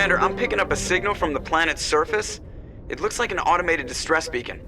Commander, I'm picking up a signal from the planet's surface. It looks like an automated distress beacon.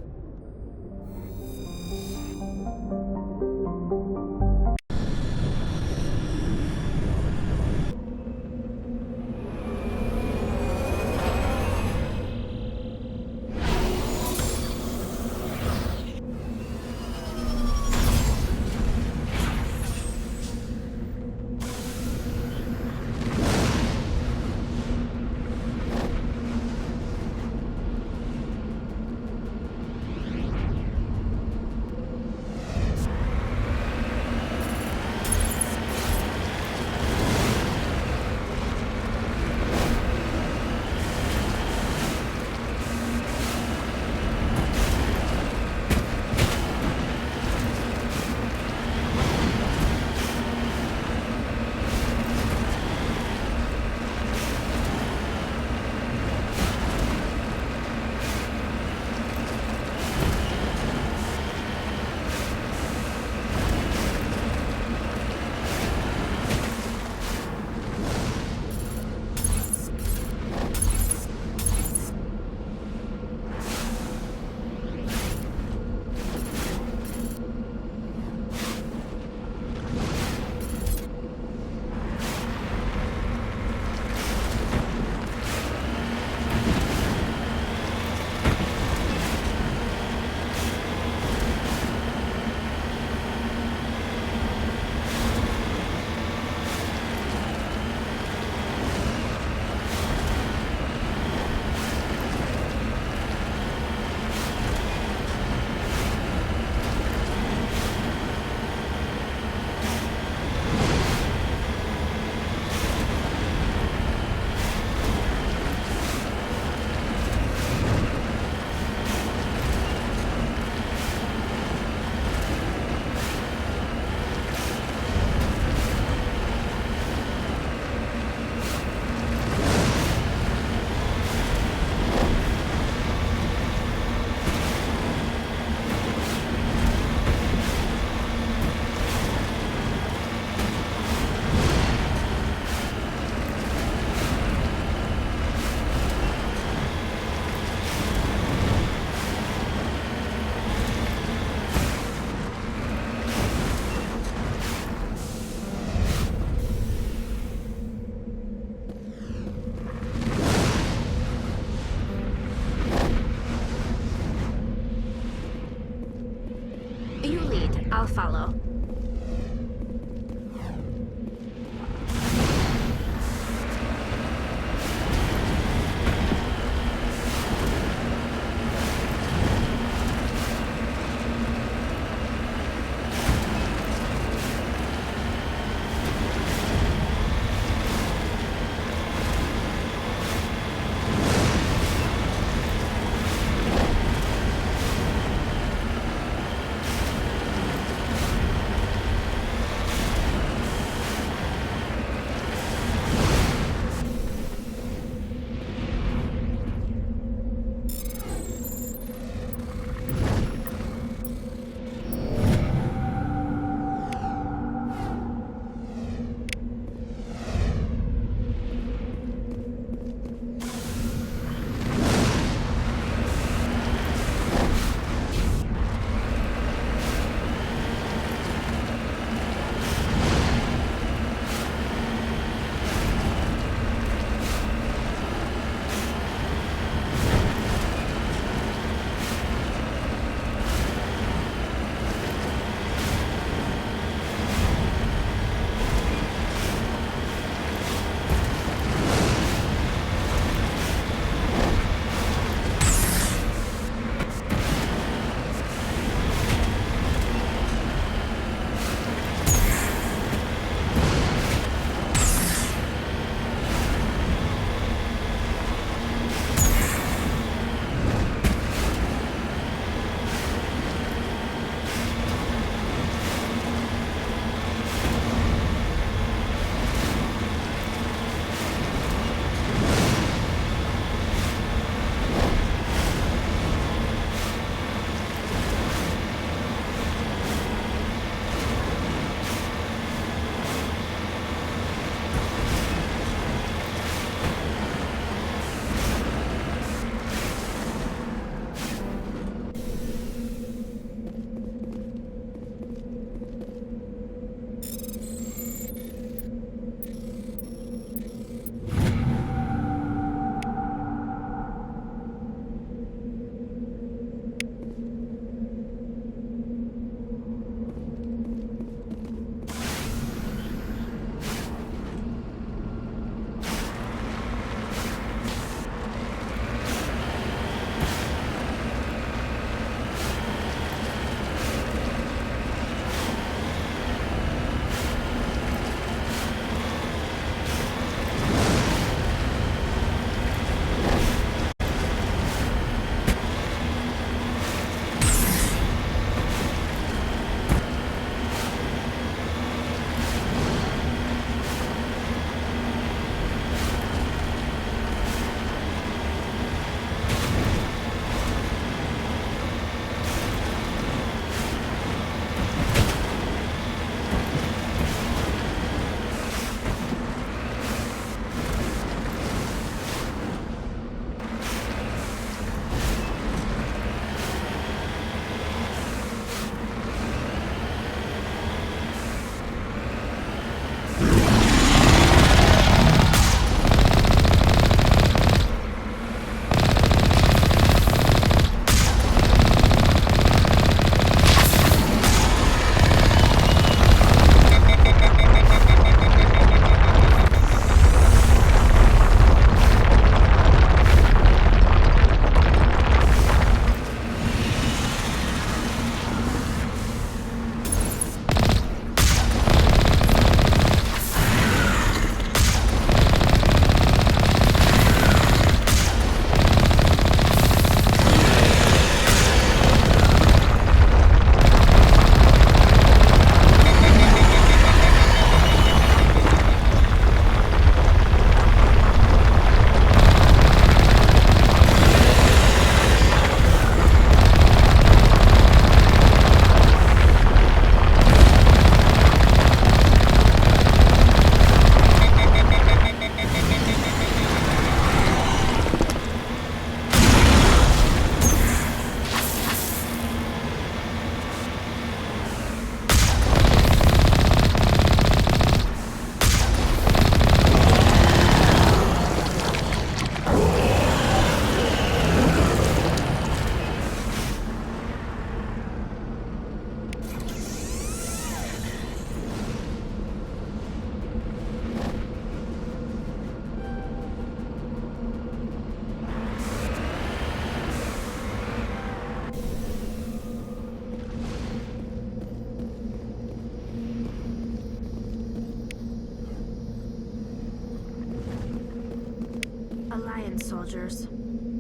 Alliance soldiers.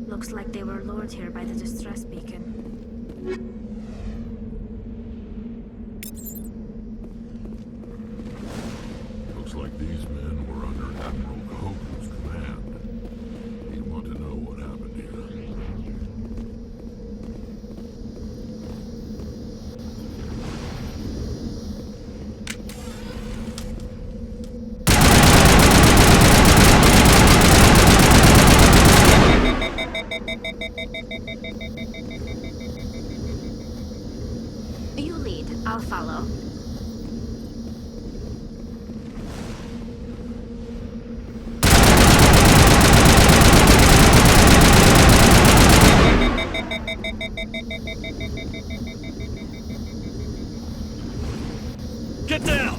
Looks like they were lured here by the distress beacon. Looks like these men were under Admiral Hogan's command. You want to know what happened here? You lead, I'll follow. Get down!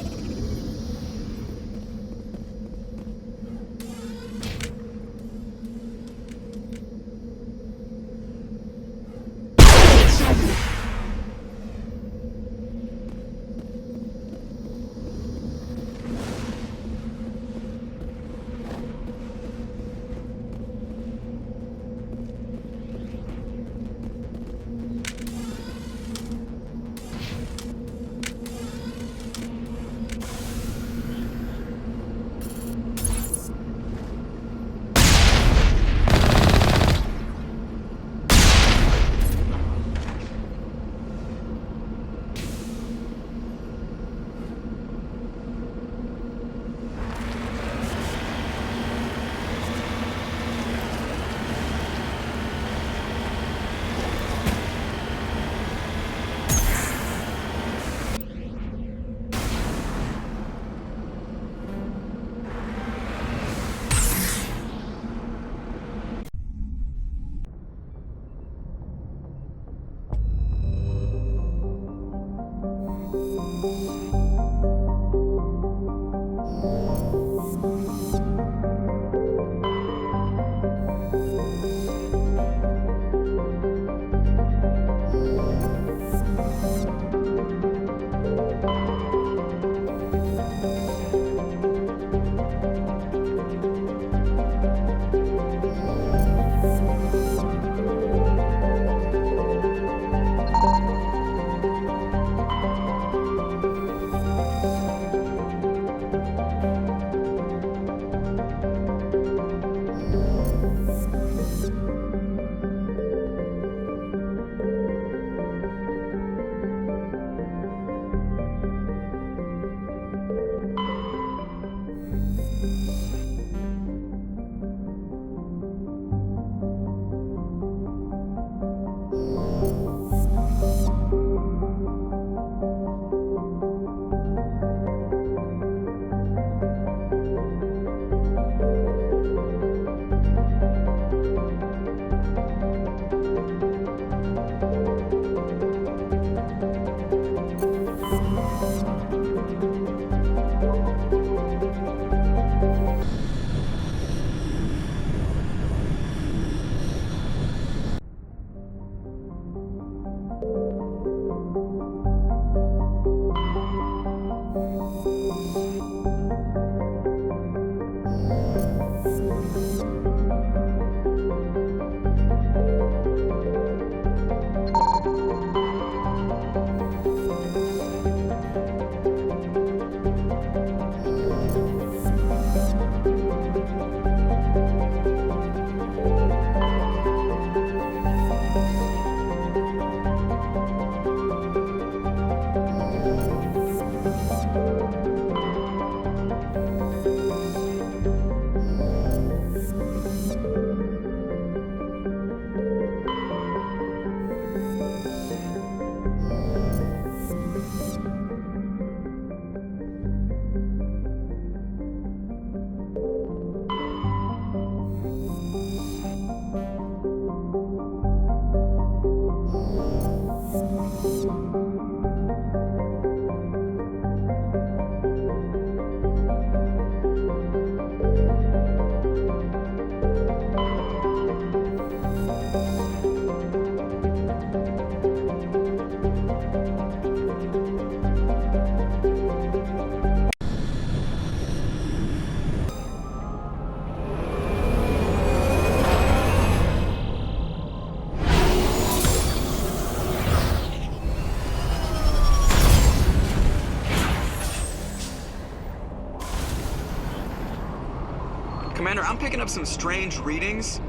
Commander, I'm picking up some strange readings.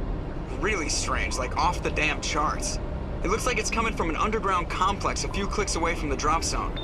Really strange, like off the damn charts. It looks like it's coming from an underground complex a few clicks away from the drop zone.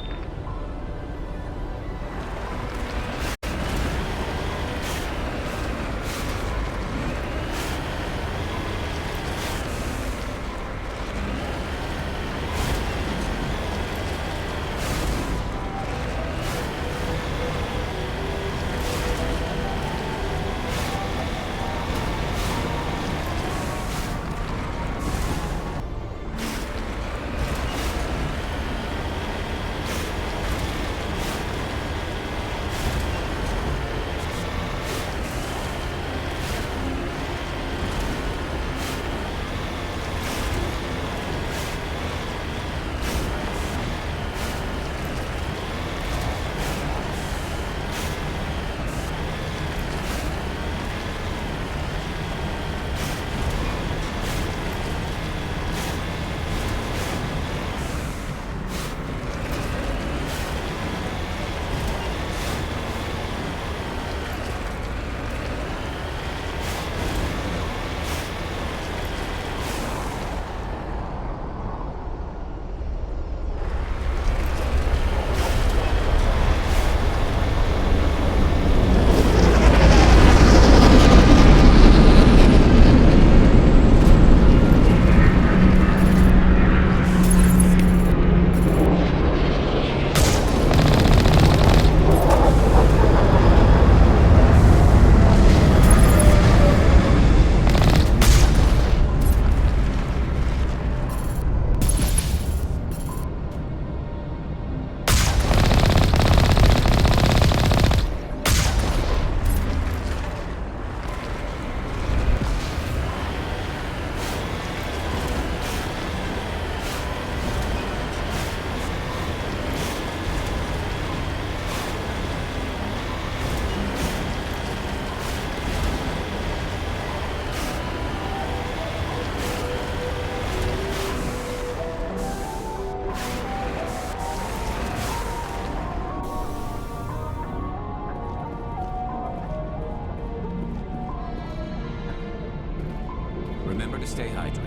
Remember to stay hydrated.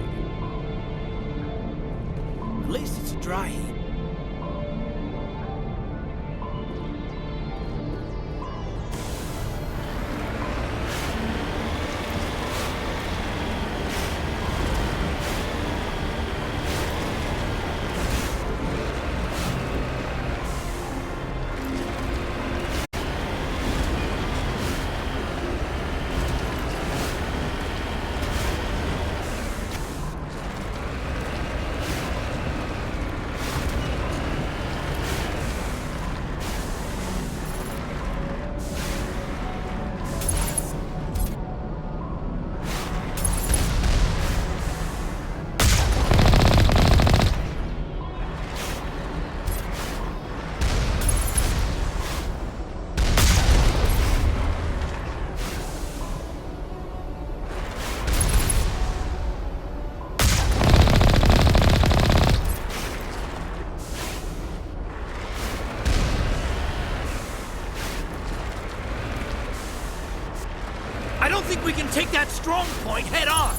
At least it's a dry heat. I don't think we can take that strong point head on!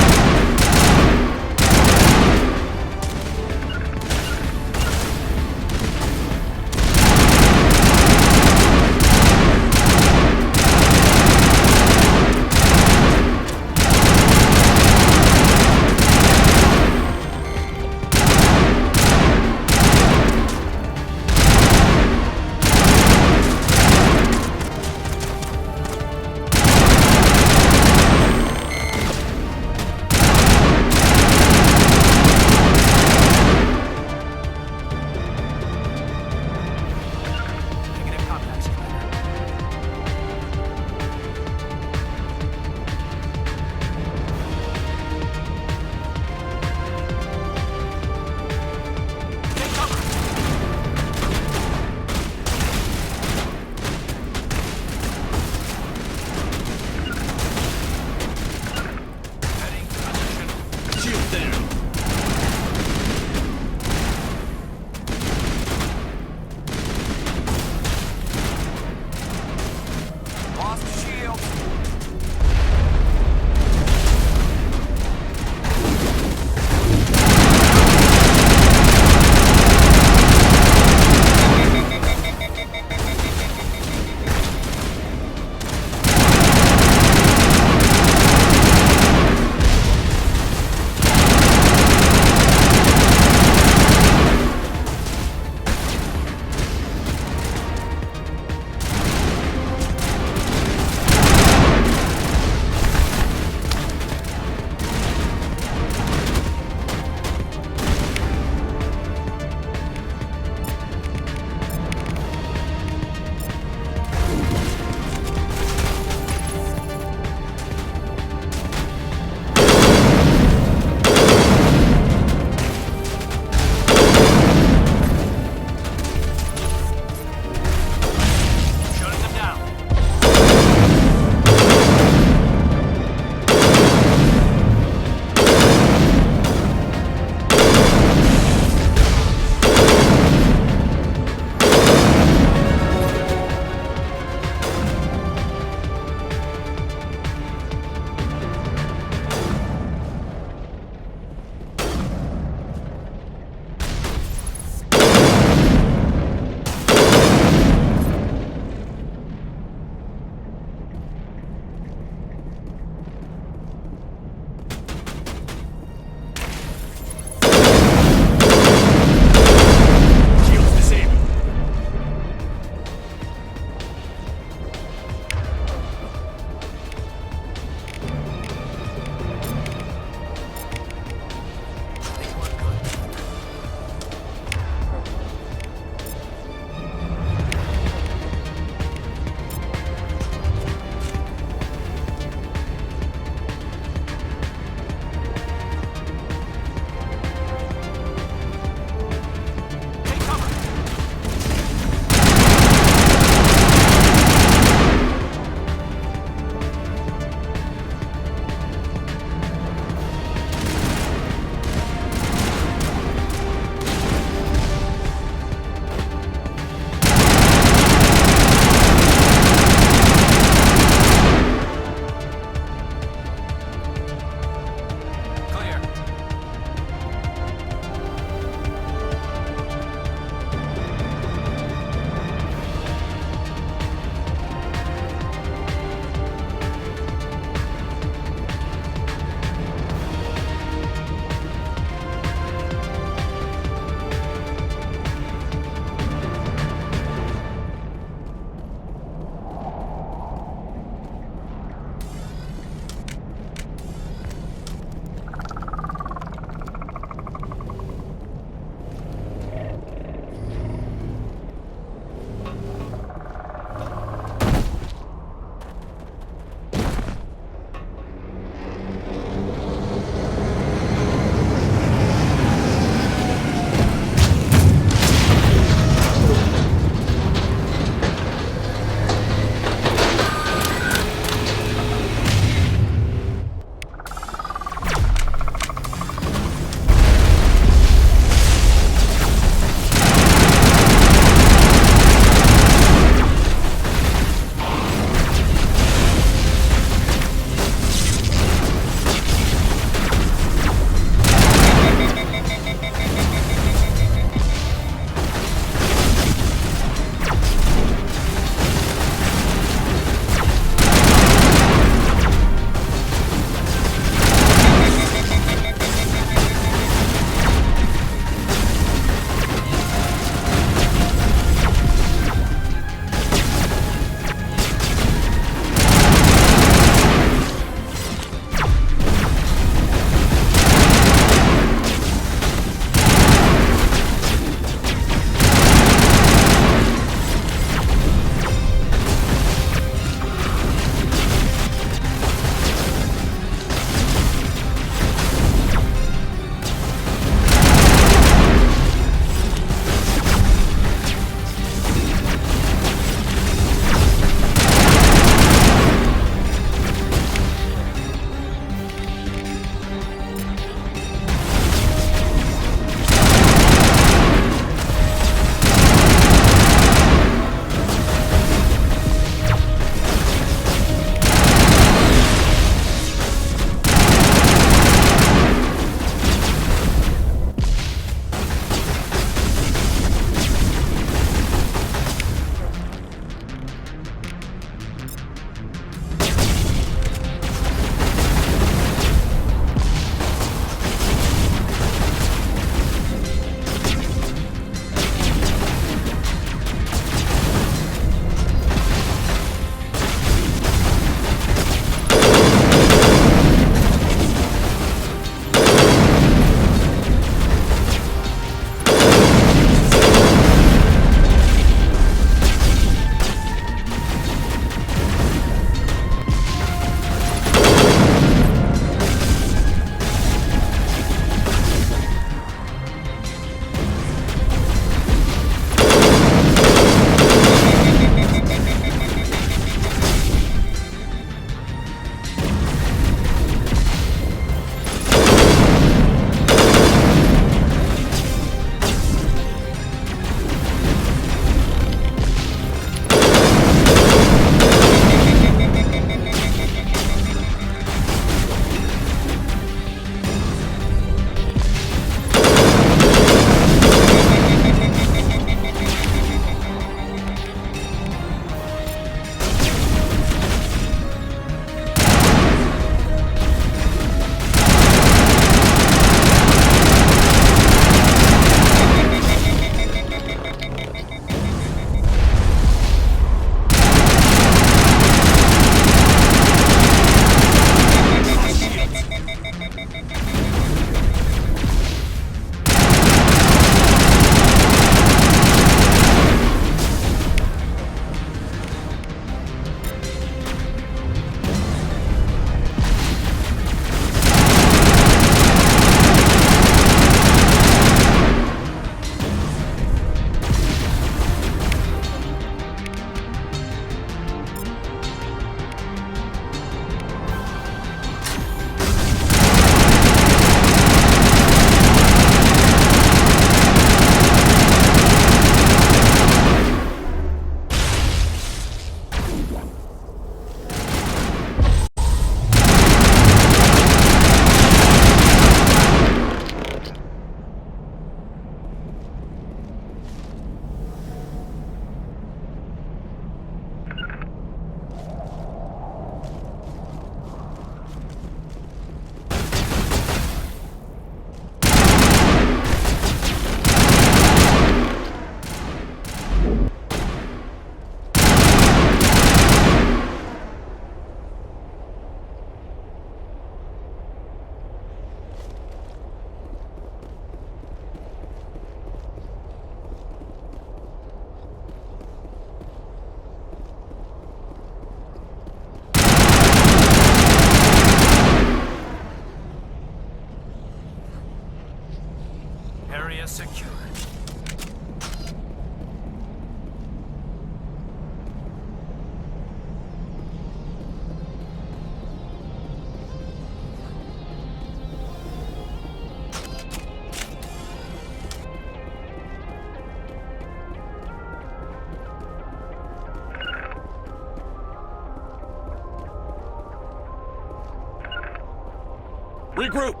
Regroup!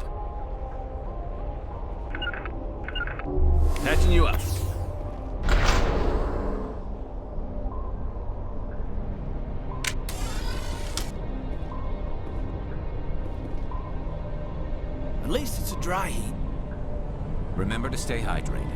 Patching you up. At least it's a dry heat. Remember to stay hydrated.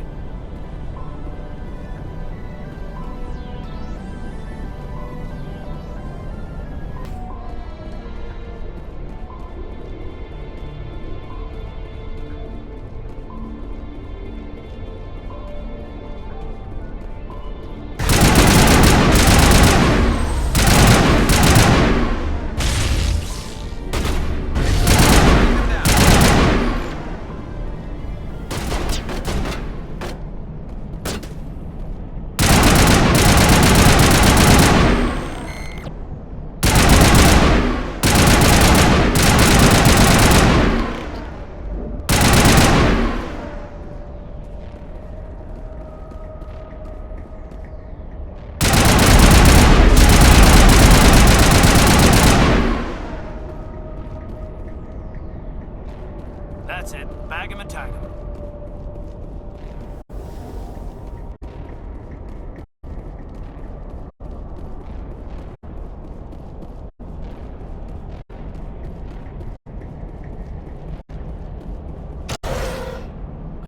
That's it. Bag him and tag him.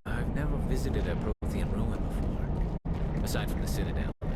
I've never visited a Prothean ruin before. Aside from the Citadel, maybe.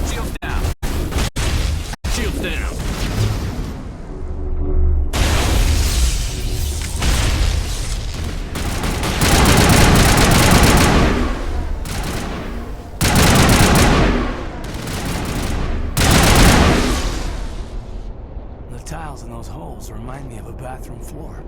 Shields down. Shields down. The tiles in those holes remind me of a bathroom floor.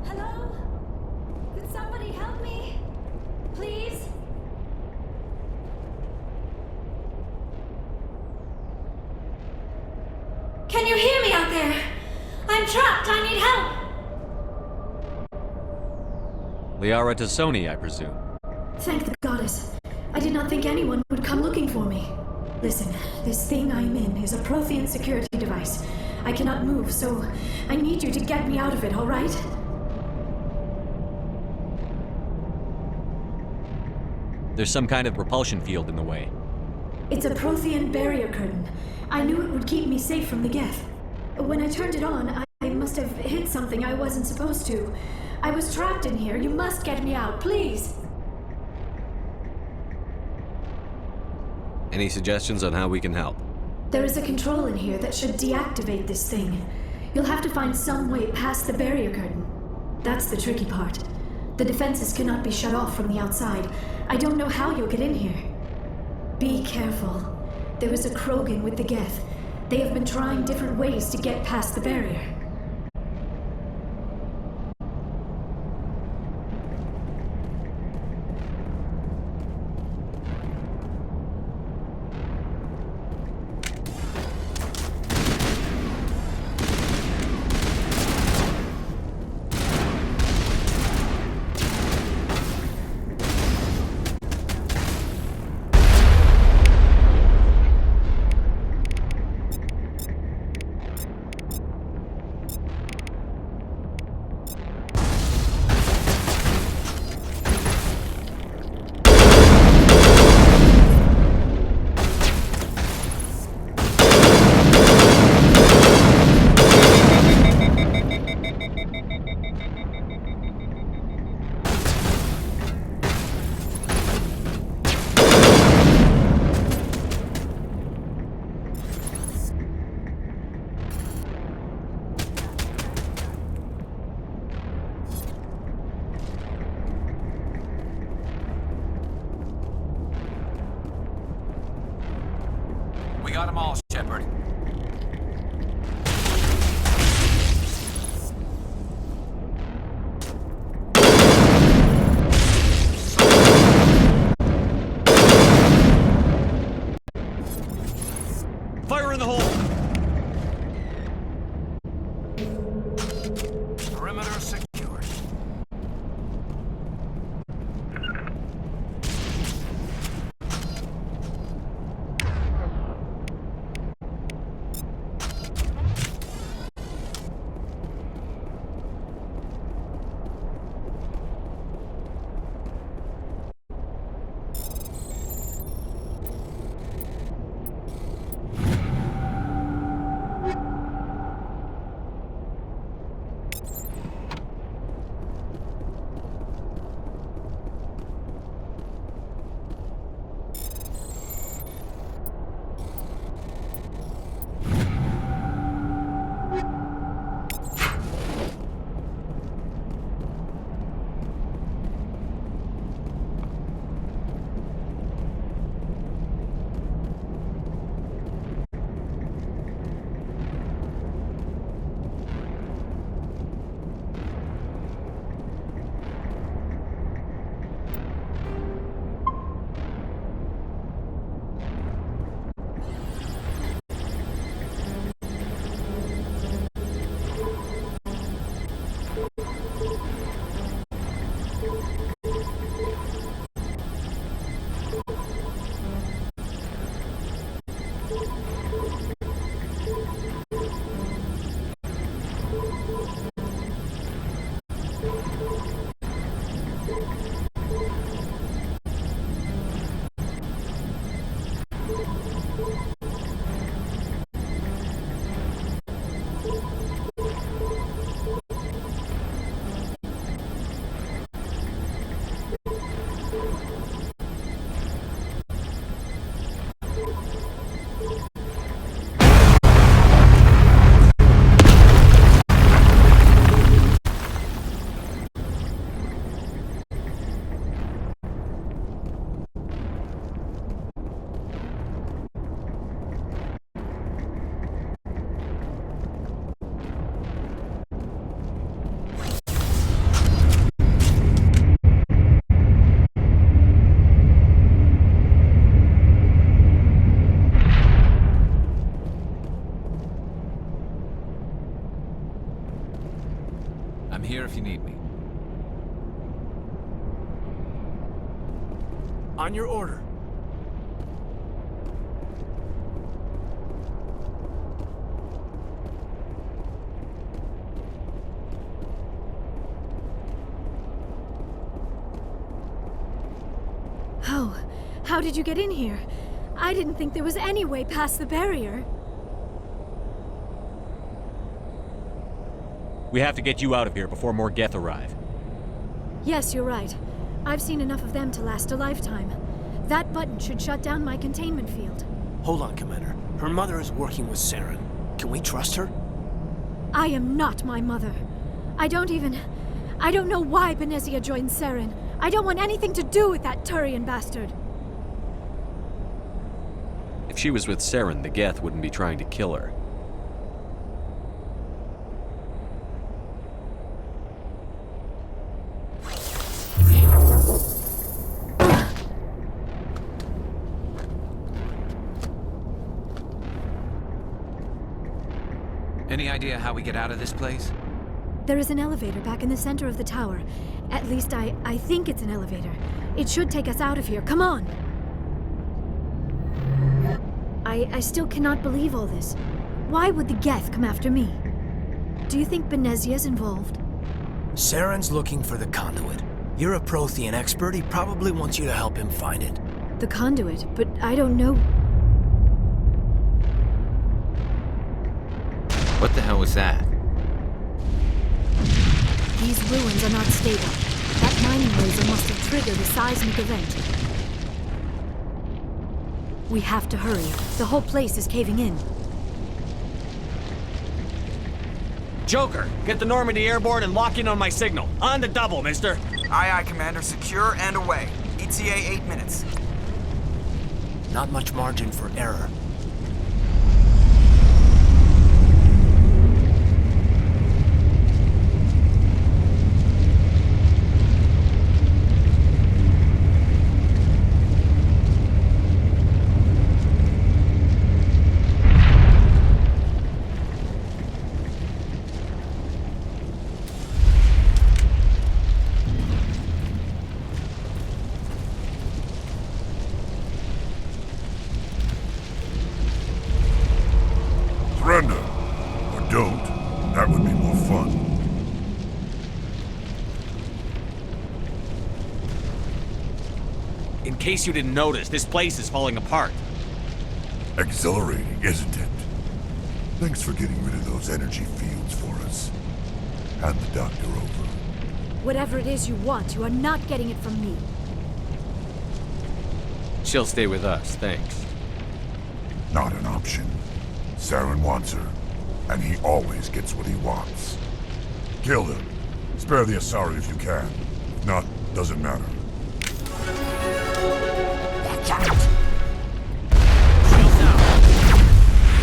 Hello? Could somebody help me? Please? Can you hear me out there? I'm trapped. I need help. Liara Tassoni, I presume. Thank the goddess. I did not think anyone would come looking for me. Listen, this thing I'm in is a Prothean security device. I cannot move, so I need you to get me out of it, all right? There's some kind of repulsion field in the way. It's a Prothean barrier curtain. I knew it would keep me safe from the Geth. When I turned it on, I must have hit something I wasn't supposed to. I was trapped in here. You must get me out, please. Any suggestions on how we can help? There is a control in here that should deactivate this thing. You'll have to find some way past the barrier curtain. That's the tricky part. The defenses cannot be shut off from the outside. I don't know how you'll get in here. Be careful. There is a Krogan with the Geth. They have been trying different ways to get past the barrier. them all, Shepard. Fire in the hole! Perimeter secured. I'm here if you need me. On your order. Oh, how did you get in here? I didn't think there was any way past the barrier. We have to get you out of here before more Geth arrive. Yes, you're right. I've seen enough of them to last a lifetime. That button should shut down my containment field. Hold on, Commander. Her mother is working with Saren. Can we trust her? I am not my mother. I don't know why Benezia joined Saren. I don't want anything to do with that Turian bastard. If she was with Saren, the Geth wouldn't be trying to kill her. Any idea how we get out of this place? There is an elevator back in the center of the tower. At least I think it's an elevator. It should take us out of here. Come on! I still cannot believe all this. Why would the Geth come after me? Do you think Benezia's involved? Saren's looking for the conduit. You're a Prothean expert. He probably wants you to help him find it. The conduit, but I don't know. What the hell was that? These ruins are not stable. That mining laser must have triggered a seismic event. We have to hurry. The whole place is caving in. Joker, get the Normandy airborne and lock in on my signal. On the double, mister. Aye, aye, Commander. Secure and away. ETA 8 minutes. Not much margin for error. don't, that would be more fun. In case you didn't notice, this place is falling apart. Exhilarating, isn't it? Thanks for getting rid of those energy fields for us. Hand the doctor over. Whatever it is you want, you are not getting it from me. She'll stay with us, thanks. Not an option. Saren wants her, and he always gets what he wants. Kill him. Spare the Asari if you can. If not, doesn't matter. Watch out! Shields down.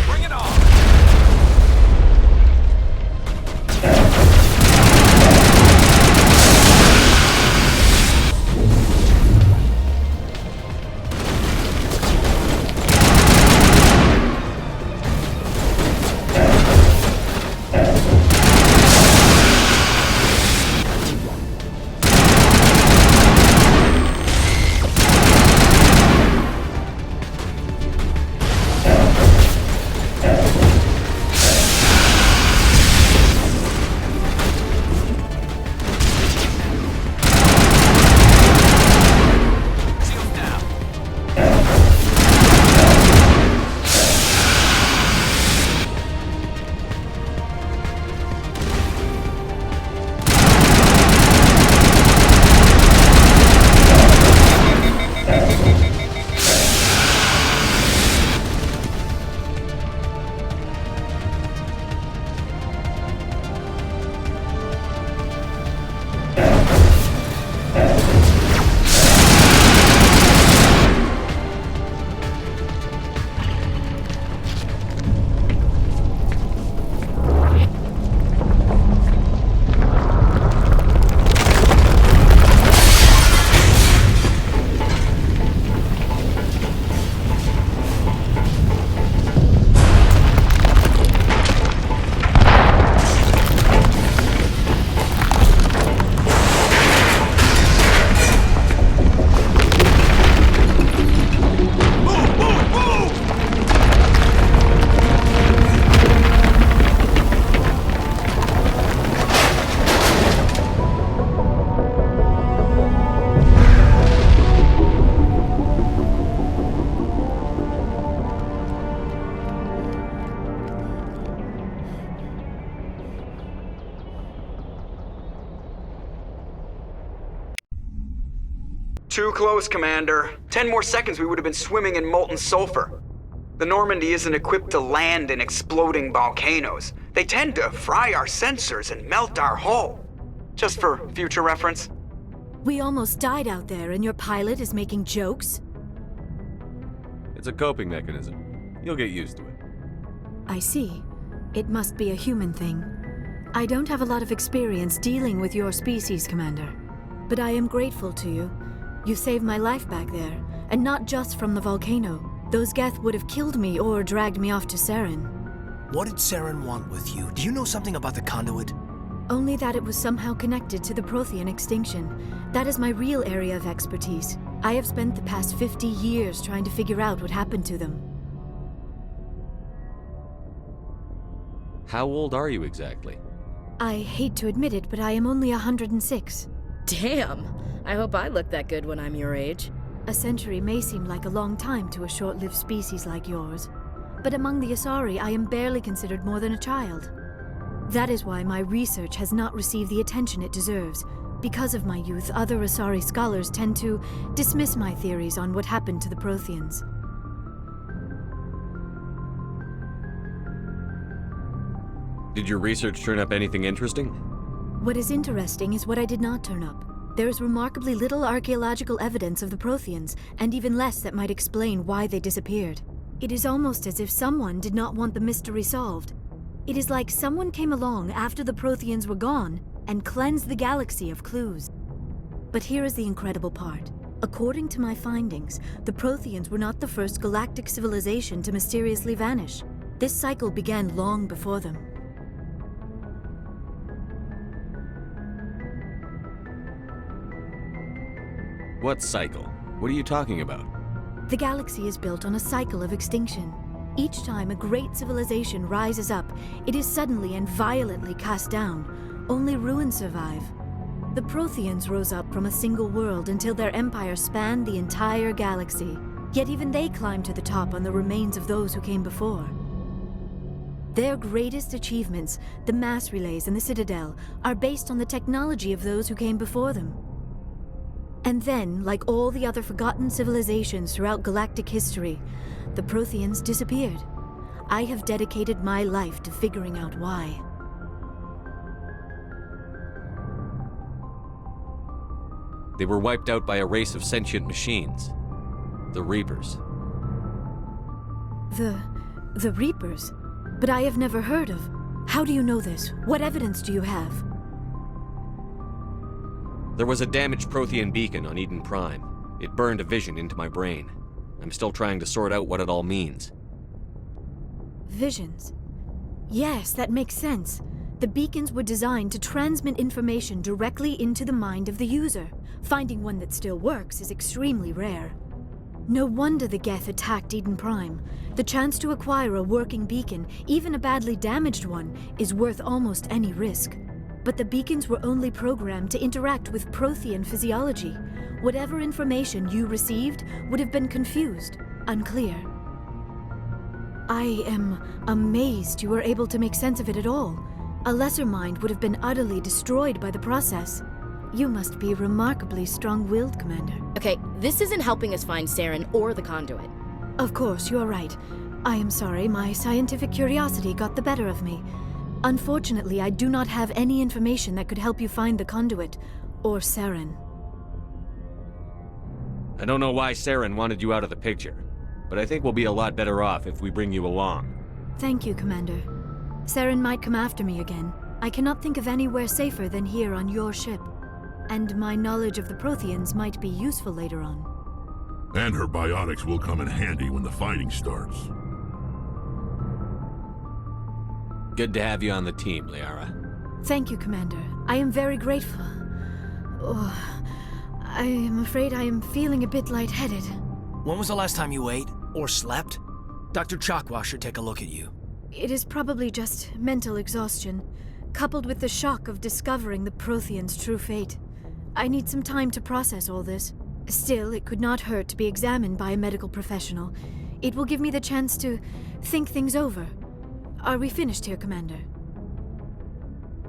Bring it on! Too close, Commander. 10 more seconds we would have been swimming in molten sulfur. The Normandy isn't equipped to land in exploding volcanoes. They tend to fry our sensors and melt our hull. Just for future reference. We almost died out there, and your pilot is making jokes? It's a coping mechanism. You'll get used to it. I see. It must be a human thing. I don't have a lot of experience dealing with your species, Commander. But I am grateful to you. You saved my life back there, and not just from the volcano. Those Geth would have killed me or dragged me off to Saren. What did Saren want with you? Do you know something about the conduit? Only that it was somehow connected to the Prothean extinction. That is my real area of expertise. I have spent the past 50 years trying to figure out what happened to them. How old are you exactly? I hate to admit it, but I am only 106. Damn! I hope I look that good when I'm your age. A century may seem like a long time to a short-lived species like yours. But among the Asari, I am barely considered more than a child. That is why my research has not received the attention it deserves. Because of my youth, other Asari scholars tend to dismiss my theories on what happened to the Protheans. Did your research turn up anything interesting? What is interesting is what I did not turn up. There is remarkably little archaeological evidence of the Protheans, and even less that might explain why they disappeared. It is almost as if someone did not want the mystery solved. It is like someone came along after the Protheans were gone and cleansed the galaxy of clues. But here is the incredible part. According to my findings, the Protheans were not the first galactic civilization to mysteriously vanish. This cycle began long before them. What cycle? What are you talking about? The galaxy is built on a cycle of extinction. Each time a great civilization rises up, it is suddenly and violently cast down. Only ruins survive. The Protheans rose up from a single world until their empire spanned the entire galaxy. Yet even they climbed to the top on the remains of those who came before. Their greatest achievements, the mass relays and the Citadel, are based on the technology of those who came before them. And then, like all the other forgotten civilizations throughout galactic history, the Protheans disappeared. I have dedicated my life to figuring out why. They were wiped out by a race of sentient machines. The Reapers. The Reapers? But I have never heard of. How do you know this? What evidence do you have? There was a damaged Prothean beacon on Eden Prime. It burned a vision into my brain. I'm still trying to sort out what it all means. Visions. Yes, that makes sense. The beacons were designed to transmit information directly into the mind of the user. Finding one that still works is extremely rare. No wonder the Geth attacked Eden Prime. The chance to acquire a working beacon, even a badly damaged one, is worth almost any risk. But the beacons were only programmed to interact with Prothean physiology. Whatever information you received would have been confused, unclear. I am amazed you were able to make sense of it at all. A lesser mind would have been utterly destroyed by the process. You must be remarkably strong-willed, Commander. Okay, this isn't helping us find Saren or the conduit. Of course, you are right. I am sorry, my scientific curiosity got the better of me. Unfortunately, I do not have any information that could help you find the conduit, or Saren. I don't know why Saren wanted you out of the picture, but I think we'll be a lot better off if we bring you along. Thank you, Commander. Saren might come after me again. I cannot think of anywhere safer than here on your ship. And my knowledge of the Protheans might be useful later on. And her biotics will come in handy when the fighting starts. Good to have you on the team, Liara. Thank you, Commander. I am very grateful. Oh, I am afraid I am feeling a bit lightheaded. When was the last time you ate? Or slept? Dr. Chakwa should take a look at you. It is probably just mental exhaustion, coupled with the shock of discovering the Protheans' true fate. I need some time to process all this. Still, it could not hurt to be examined by a medical professional. It will give me the chance to think things over. Are we finished here, Commander?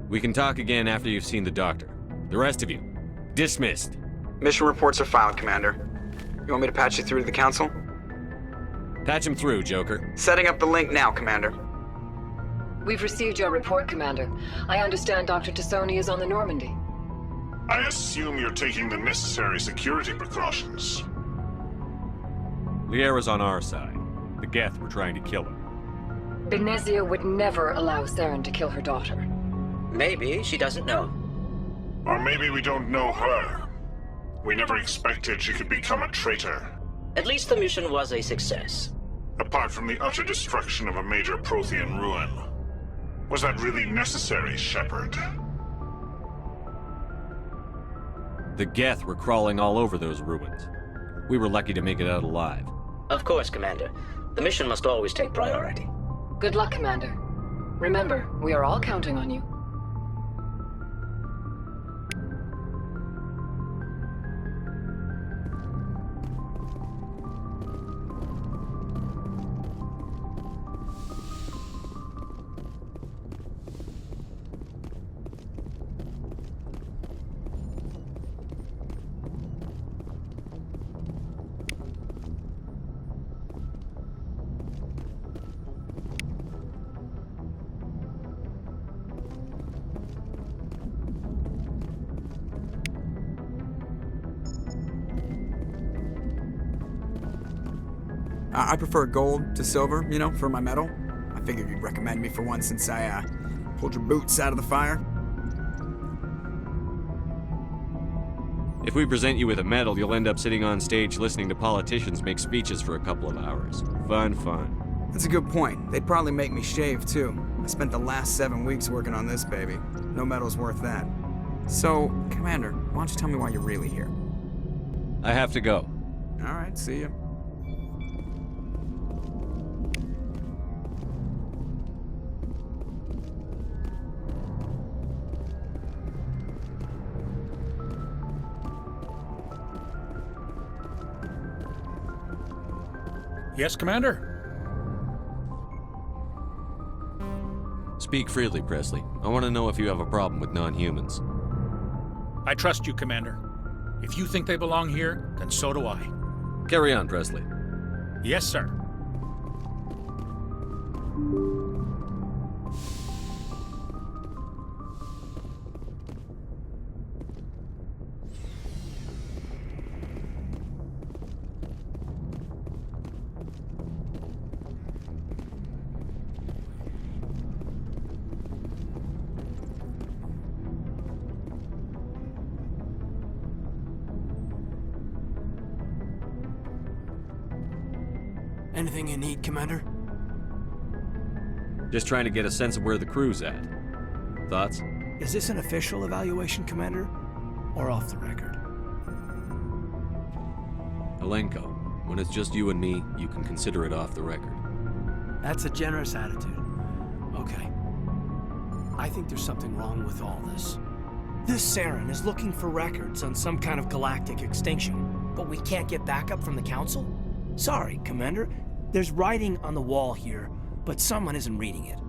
We can talk again after you've seen the doctor. The rest of you, dismissed. Mission reports are filed, Commander. You want me to patch you through to the Council? Patch him through, Joker. Setting up the link now, Commander. We've received your report, Commander. I understand Dr. Tassoni is on the Normandy. I assume you're taking the necessary security precautions. Liara's on our side. The Geth were trying to kill her. Benezia would never allow Saren to kill her daughter. Maybe she doesn't know. Or maybe we don't know her. We never expected she could become a traitor. At least the mission was a success. Apart from the utter destruction of a major Prothean ruin. Was that really necessary, Shepard? The Geth were crawling all over those ruins. We were lucky to make it out alive. Of course, Commander. The mission must always take priority. Good luck, Commander. Remember, we are all counting on you. I prefer gold to silver, you know, for my medal. I figured you'd recommend me for one since I, pulled your boots out of the fire. If we present you with a medal, you'll end up sitting on stage listening to politicians make speeches for a couple of hours. Fun. That's a good point. They'd probably make me shave, too. I spent the last 7 weeks working on this baby. No medal's worth that. So, Commander, why don't you tell me why you're really here? I have to go. All right, see ya. Yes, Commander? Speak freely, Presley. I want to know if you have a problem with non-humans. I trust you, Commander. If you think they belong here, then so do I. Carry on, Presley. Yes, sir. Anything you need, Commander? Just trying to get a sense of where the crew's at. Thoughts? Is this an official evaluation, Commander? Or off the record? Alenko, when it's just you and me, you can consider it off the record. That's a generous attitude. Okay. I think there's something wrong with all this. This Saren is looking for records on some kind of galactic extinction, but we can't get backup from the Council? Sorry, Commander. There's writing on the wall here, but someone isn't reading it.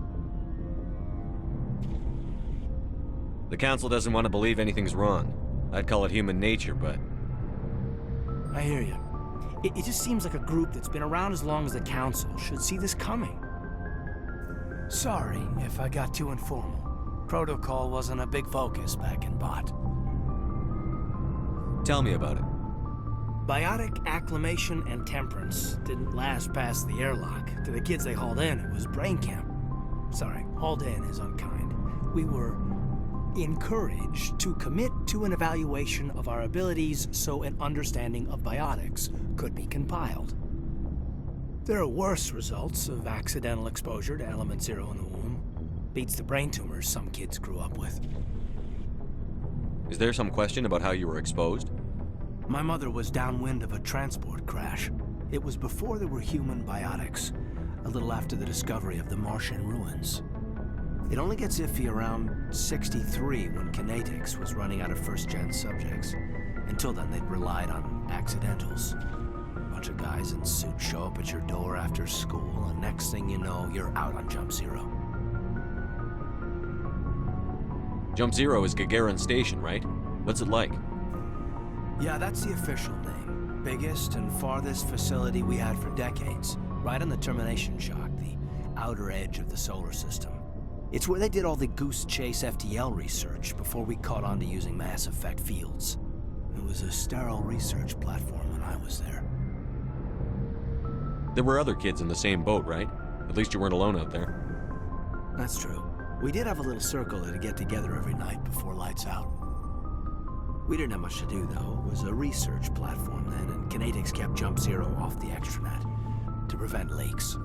The Council doesn't want to believe anything's wrong. I'd call it human nature, but... I hear you. It just seems like a group that's been around as long as the Council should see this coming. Sorry if I got too informal. Protocol wasn't a big focus back in Bot. Tell me about it. Biotic acclimation and temperance didn't last past the airlock. To the kids they hauled in, it was brain camp. Sorry, hauled in is unkind. We were encouraged to commit to an evaluation of our abilities so an understanding of biotics could be compiled. There are worse results of accidental exposure to Element Zero in the womb. Beats the brain tumors some kids grew up with. Is there some question about how you were exposed? My mother was downwind of a transport crash. It was before there were human biotics, a little after the discovery of the Martian ruins. It only gets iffy around 63 when Kinetics was running out of first-gen subjects. Until then, they'd relied on accidentals. A bunch of guys in suits show up at your door after school, and next thing you know, you're out on Jump Zero. Jump Zero is Gagarin Station, right? What's it like? Yeah, that's the official name. Biggest and farthest facility we had for decades. Right on the termination shock, the outer edge of the solar system. It's where they did all the Goose Chase FTL research before we caught on to using mass effect fields. It was a sterile research platform when I was there. There were other kids in the same boat, right? At least you weren't alone out there. That's true. We did have a little circle that'd get together every night before lights out. We didn't have much to do, though. It was a research platform then, and Kinetics kept Jump Zero off the extranet to prevent leaks.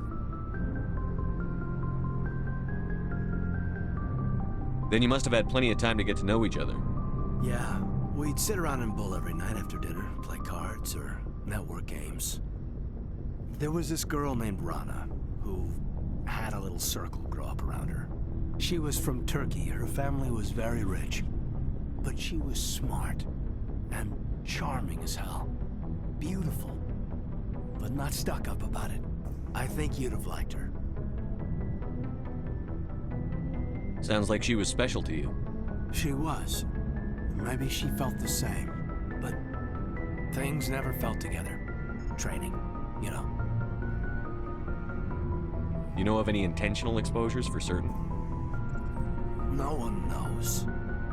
Then you must have had plenty of time to get to know each other. Yeah, we'd sit around and bull every night after dinner, play cards or network games. There was this girl named Rana, who had a little circle grow up around her. She was from Turkey. Her family was very rich. But she was smart and charming as hell. Beautiful, but not stuck up about it. I think you'd have liked her. Sounds like she was special to you. She was. Maybe she felt the same, but things never felt together. Training, you know. You know of any intentional exposures for certain? No one knows.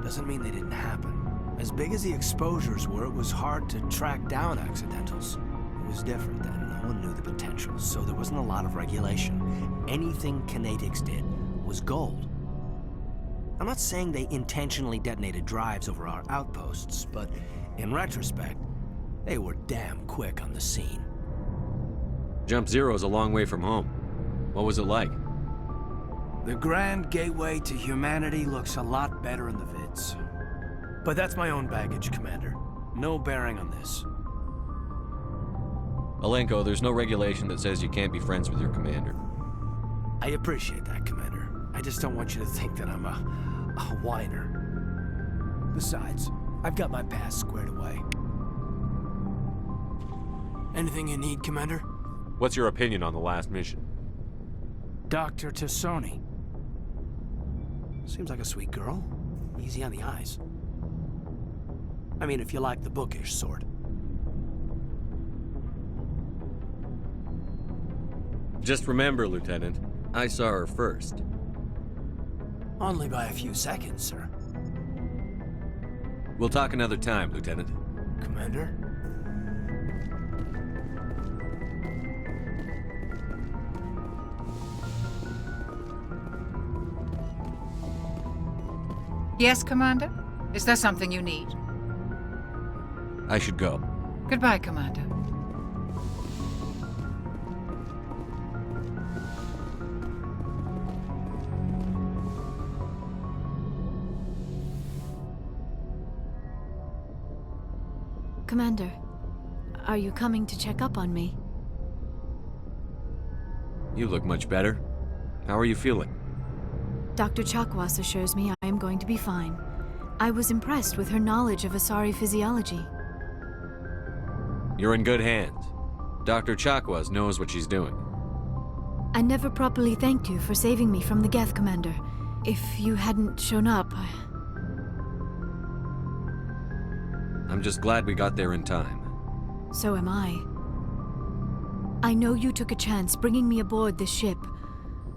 Doesn't mean they didn't happen. As big as the exposures were, it was hard to track down accidentals. It was different then. No one knew the potential, so there wasn't a lot of regulation. Anything Kinetics did was gold. I'm not saying they intentionally detonated drives over our outposts, but in retrospect, they were damn quick on the scene. Jump Zero's a long way from home. What was it like? The grand gateway to humanity looks a lot better in the vids. But that's my own baggage, Commander. No bearing on this. Alenko, there's no regulation that says you can't be friends with your commander. I appreciate that, Commander. I just don't want you to think that I'm a whiner. Besides, I've got my past squared away. Anything you need, Commander? What's your opinion on the last mission? Dr. Tassoni. Seems like a sweet girl. Easy on the eyes. I mean, if you like the bookish sort. Just remember, Lieutenant, I saw her first. Only by a few seconds, sir. We'll talk another time, Lieutenant. Commander? Yes, Commander? Is there something you need? I should go. Goodbye, Commander. Commander, are you coming to check up on me? You look much better. How are you feeling? Dr. Chakwas assures me I am going to be fine. I was impressed with her knowledge of Asari physiology. You're in good hands. Dr. Chakwas knows what she's doing. I never properly thanked you for saving me from the Geth, Commander. If you hadn't shown up, I'm just glad we got there in time. So am I. I know you took a chance bringing me aboard this ship.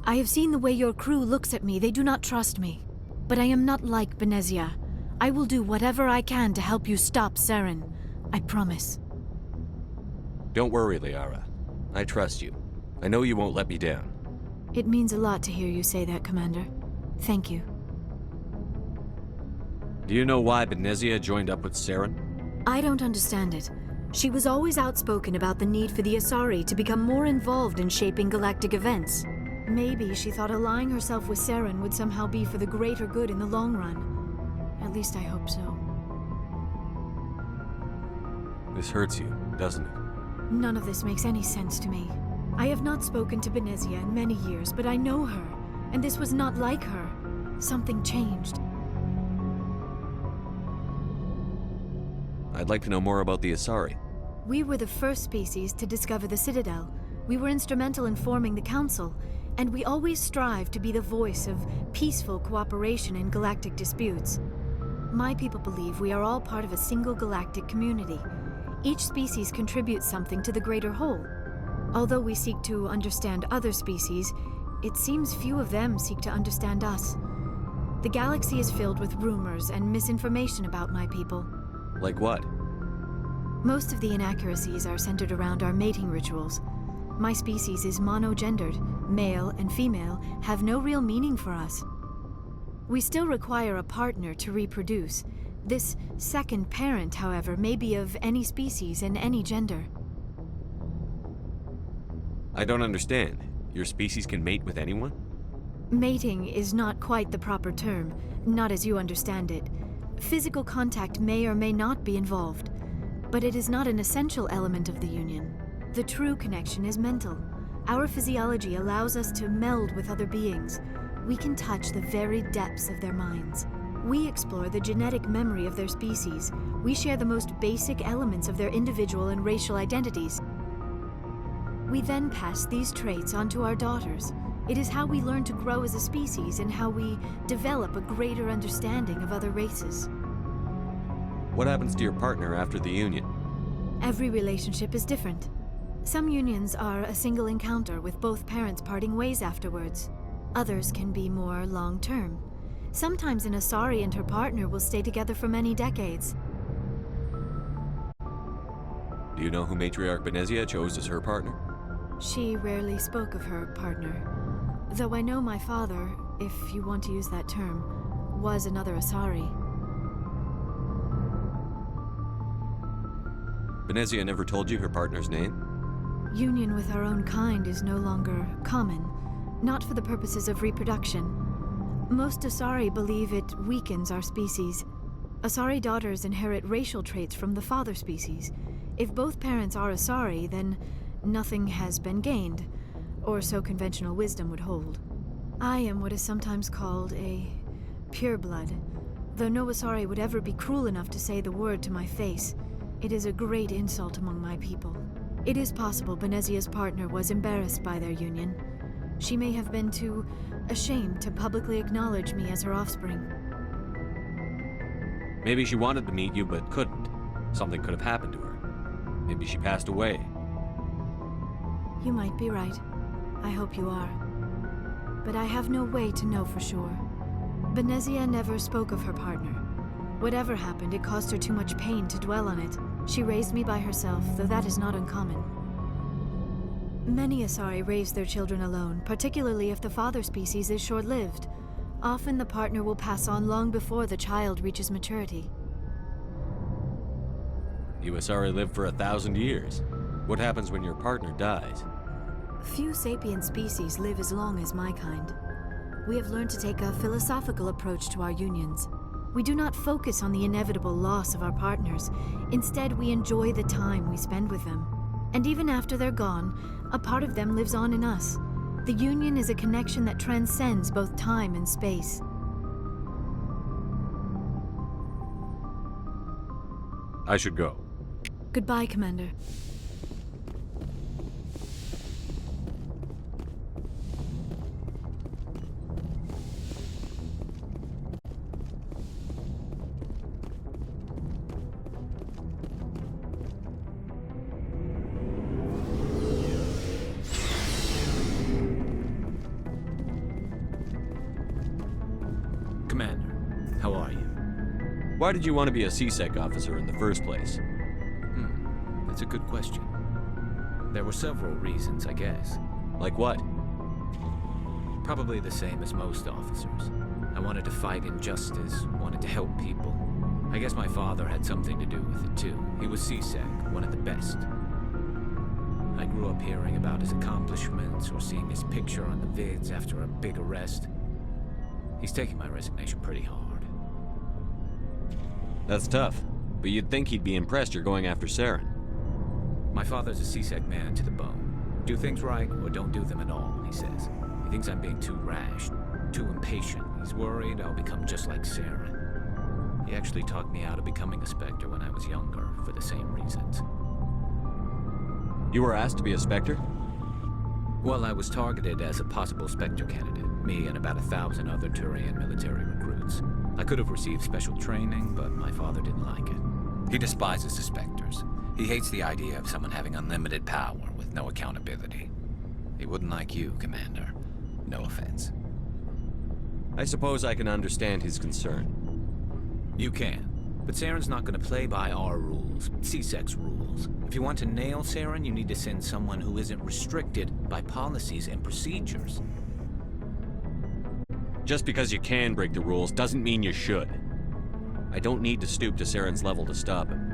I have seen the way your crew looks at me. They do not trust me. But I am not like Benezia. I will do whatever I can to help you stop Saren. I promise. Don't worry, Liara. I trust you. I know you won't let me down. It means a lot to hear you say that, Commander. Thank you. Do you know why Benezia joined up with Saren? I don't understand it. She was always outspoken about the need for the Asari to become more involved in shaping galactic events. Maybe she thought allying herself with Saren would somehow be for the greater good in the long run. At least I hope so. This hurts you, doesn't it? None of this makes any sense to me. I have not spoken to Benezia in many years, but I know her, and this was not like her. Something changed. I'd like to know more about the Asari. We were the first species to discover the Citadel. We were instrumental in forming the Council, and we always strive to be the voice of peaceful cooperation in galactic disputes. My people believe we are all part of a single galactic community. Each species contributes something to the greater whole. Although we seek to understand other species, it seems few of them seek to understand us. The galaxy is filled with rumors and misinformation about my people. Like what? Most of the inaccuracies are centered around our mating rituals. My species is monogendered. Male and female have no real meaning for us. We still require a partner to reproduce. This second parent, however, may be of any species and any gender. I don't understand. Your species can mate with anyone? Mating is not quite the proper term, not as you understand it. Physical contact may or may not be involved, but it is not an essential element of the union. The true connection is mental. Our physiology allows us to meld with other beings. We can touch the very depths of their minds. We explore the genetic memory of their species. We share the most basic elements of their individual and racial identities. We then pass these traits on to our daughters. It is how we learn to grow as a species and how we develop a greater understanding of other races. What happens to your partner after the union? Every relationship is different. Some unions are a single encounter with both parents parting ways afterwards. Others can be more long-term. Sometimes an Asari and her partner will stay together for many decades. Do you know who Matriarch Benezia chose as her partner? She rarely spoke of her partner. Though I know my father, if you want to use that term, was another Asari. Benezia never told you her partner's name? Union with our own kind is no longer common, not for the purposes of reproduction. Most Asari believe it weakens our species. Asari daughters inherit racial traits from the father species. If both parents are Asari, then nothing has been gained, or so conventional wisdom would hold. I am what is sometimes called a pureblood, though no Asari would ever be cruel enough to say the word to my face. It is a great insult among my people. It is possible Benezia's partner was embarrassed by their union. She may have been too ashamed to publicly acknowledge me as her offspring. Maybe she wanted to meet you but couldn't. Something could have happened to her. Maybe she passed away. You might be right. I hope you are. But I have no way to know for sure. Benezia never spoke of her partner. Whatever happened, it caused her too much pain to dwell on it. She raised me by herself, though that is not uncommon. Many Asari raise their children alone, particularly if the father species is short-lived. Often the partner will pass on long before the child reaches maturity. You Asari live for 1,000 years. What happens when your partner dies? Few sapient species live as long as my kind. We have learned to take a philosophical approach to our unions. We do not focus on the inevitable loss of our partners. Instead, we enjoy the time we spend with them. And even after they're gone, a part of them lives on in us. The union is a connection that transcends both time and space. I should go. Goodbye, Commander. Commander, how are you? Why did you want to be a CSEC officer in the first place? That's a good question. There were several reasons, I guess. Like what? Probably the same as most officers. I wanted to fight injustice, wanted to help people. I guess my father had something to do with it too. He was CSEC, one of the best. I grew up hearing about his accomplishments or seeing his picture on the vids after a big arrest. He's taking my resignation pretty hard. That's tough, but you'd think he'd be impressed you're going after Saren. My father's a CSEC man to the bone. Do things right or don't do them at all, he says. He thinks I'm being too rash, too impatient. He's worried I'll become just like Saren. He actually talked me out of becoming a Spectre when I was younger, for the same reasons. You were asked to be a Spectre? Well, I was targeted as a possible Spectre candidate, me and about 1,000 other Turian military recruits. I could have received special training, but my father didn't like it. He despises the Spectres. He hates the idea of someone having unlimited power with no accountability. He wouldn't like you, Commander. No offense. I suppose I can understand his concern. You can. But Saren's not going to play by our rules, CSEC's rules. If you want to nail Saren, you need to send someone who isn't restricted by policies and procedures. Just because you can break the rules doesn't mean you should. I don't need to stoop to Saren's level to stop him.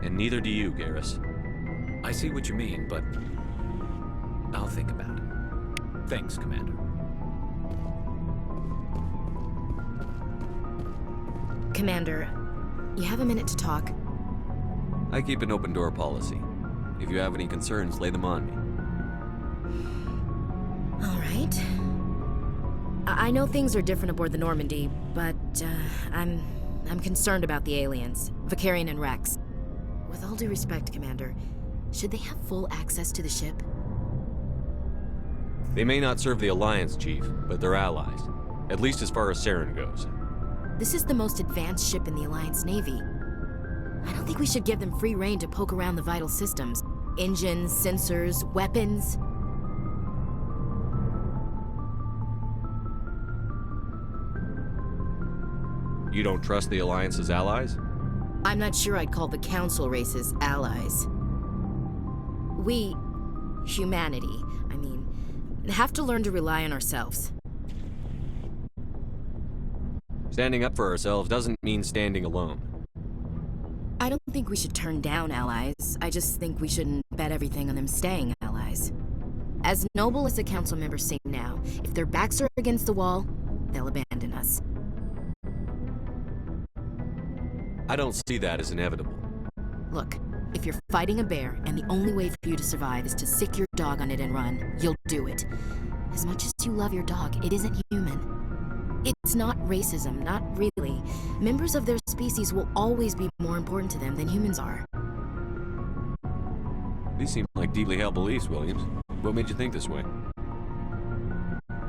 And neither do you, Garrus. I see what you mean, but I'll think about it. Thanks, Commander. Commander, you have a minute to talk. I keep an open door policy. If you have any concerns, lay them on me. All right. I know things are different aboard the Normandy, but I'm concerned about the aliens, Vicarian and Rex. With all due respect, Commander, should they have full access to the ship? They may not serve the Alliance, Chief, but they're allies. At least as far as Saren goes. This is the most advanced ship in the Alliance Navy. I don't think we should give them free rein to poke around the vital systems. Engines, sensors, weapons. You don't trust the Alliance's allies? I'm not sure I'd call the Council races allies. We, humanity, have to learn to rely on ourselves. Standing up for ourselves doesn't mean standing alone. I don't think we should turn down allies. I just think we shouldn't bet everything on them staying allies. As noble as the Council members seem now, if their backs are against the wall, they'll abandon us. I don't see that as inevitable. Look, if you're fighting a bear and the only way for you to survive is to sick your dog on it and run, you'll do it. As much as you love your dog, it isn't human. It's not racism, not really. Members of their species will always be more important to them than humans are. These seem like deeply held beliefs, Williams. What made you think this way?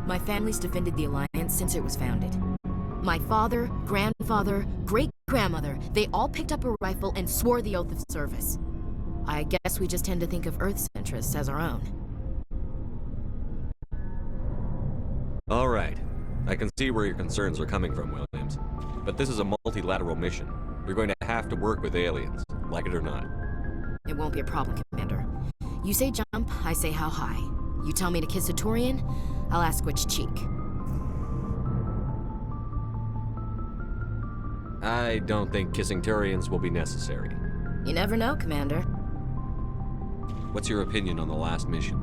My family's defended the Alliance since it was founded. My father, grandfather, great-grandmother, they all picked up a rifle and swore the oath of service. I guess we just tend to think of Earth's interests as our own. All right. I can see where your concerns are coming from, Williams. But this is a multilateral mission. You're going to have to work with aliens, like it or not. It won't be a problem, Commander. You say jump, I say how high. You tell me to kiss a Turian, I'll ask which cheek. I don't think kissing Turians will be necessary. You never know, Commander. What's your opinion on the last mission?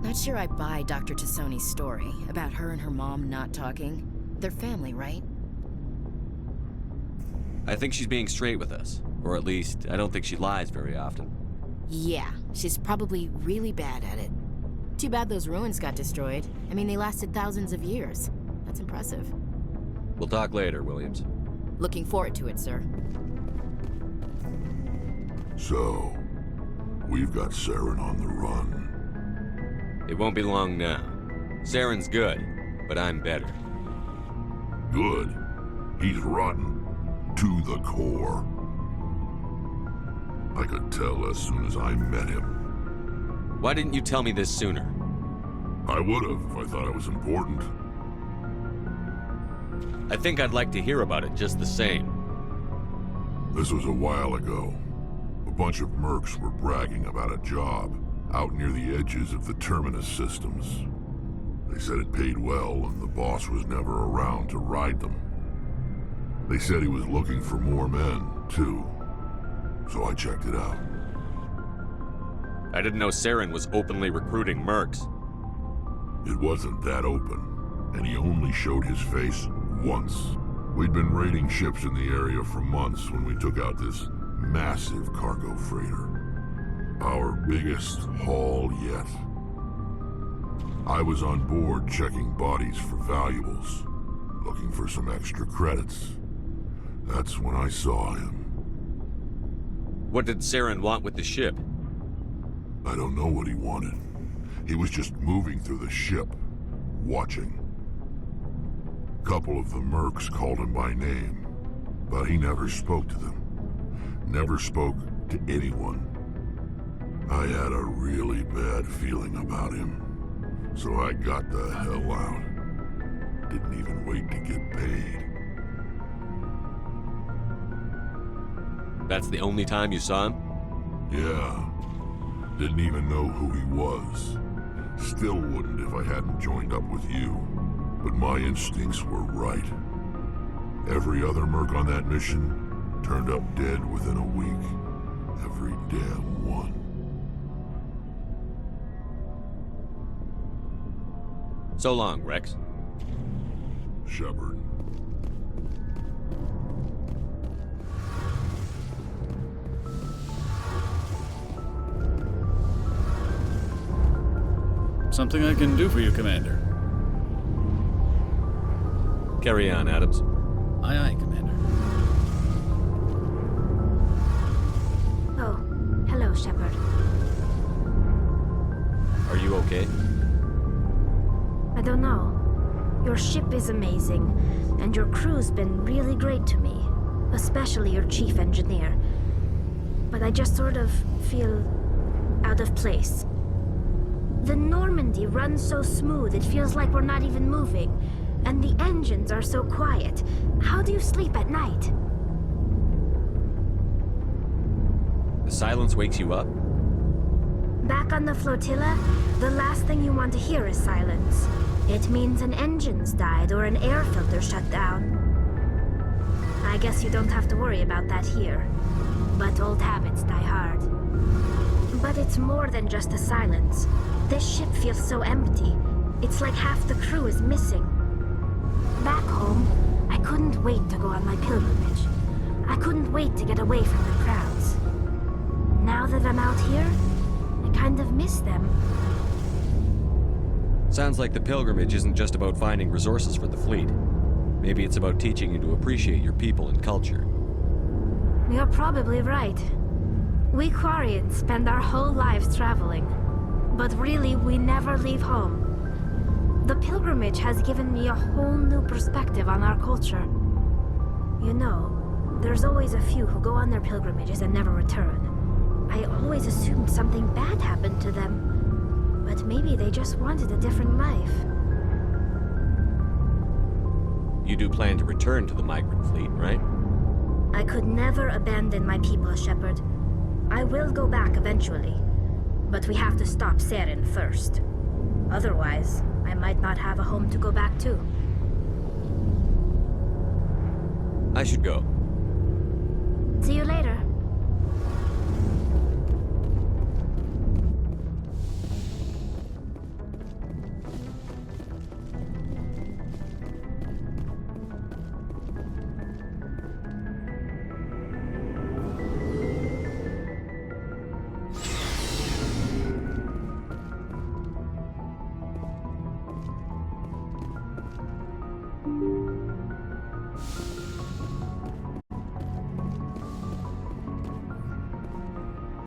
Not sure I buy Dr. Tassoni's story about her and her mom not talking. They're family, right? I think she's being straight with us. Or at least, I don't think she lies very often. Yeah, she's probably really bad at it. Too bad those ruins got destroyed. I mean, they lasted thousands of years. That's impressive. We'll talk later, Williams. Looking forward to it, sir. So, we've got Saren on the run. It won't be long now. Saren's good, but I'm better. Good. He's rotten. To the core. I could tell as soon as I met him. Why didn't you tell me this sooner? I would've if I thought it was important. I think I'd like to hear about it just the same. This was a while ago. A bunch of mercs were bragging about a job out near the edges of the Terminus systems. They said it paid well and the boss was never around to ride them. They said he was looking for more men, too. So I checked it out. I didn't know Saren was openly recruiting mercs. It wasn't that open, and he only showed his face once. We'd been raiding ships in the area for months when we took out this massive cargo freighter. Our biggest haul yet. I was on board checking bodies for valuables, looking for some extra credits. That's when I saw him. What did Saren want with the ship? I don't know what he wanted. He was just moving through the ship, watching. A couple of the mercs called him by name, but he never spoke to them. Never spoke to anyone. I had a really bad feeling about him, so I got the hell out. Didn't even wait to get paid. That's the only time you saw him? Yeah. Didn't even know who he was. Still wouldn't if I hadn't joined up with you. But my instincts were right. Every other merc on that mission turned up dead within a week. Every damn one. So long, Rex. Shepard. Something I can do for you, Commander. Carry on, Adams. Aye, aye, Commander. Oh, hello, Shepard. Are you okay? I don't know. Your ship is amazing, and your crew's been really great to me, especially your chief engineer. But I just sort of feel out of place. The Normandy runs so smooth it feels like we're not even moving, and the engines are so quiet. How do you sleep at night? The silence wakes you up? Back on the flotilla, the last thing you want to hear is silence. It means an engine's died or an air filter shut down. I guess you don't have to worry about that here. But old habits die hard. But it's more than just the silence. This ship feels so empty. It's like half the crew is missing. Back home, I couldn't wait to go on my pilgrimage. I couldn't wait to get away from the crowds. Now that I'm out here, I kind of miss them. Sounds like the pilgrimage isn't just about finding resources for the fleet. Maybe it's about teaching you to appreciate your people and culture. You're probably right. We Quarians spend our whole lives traveling, but really we never leave home. The pilgrimage has given me a whole new perspective on our culture. You know, there's always a few who go on their pilgrimages and never return. I always assumed something bad happened to them, but maybe they just wanted a different life. You do plan to return to the migrant fleet, right? I could never abandon my people, Shepard. I will go back eventually, but we have to stop Saren first. Otherwise, I might not have a home to go back to. I should go.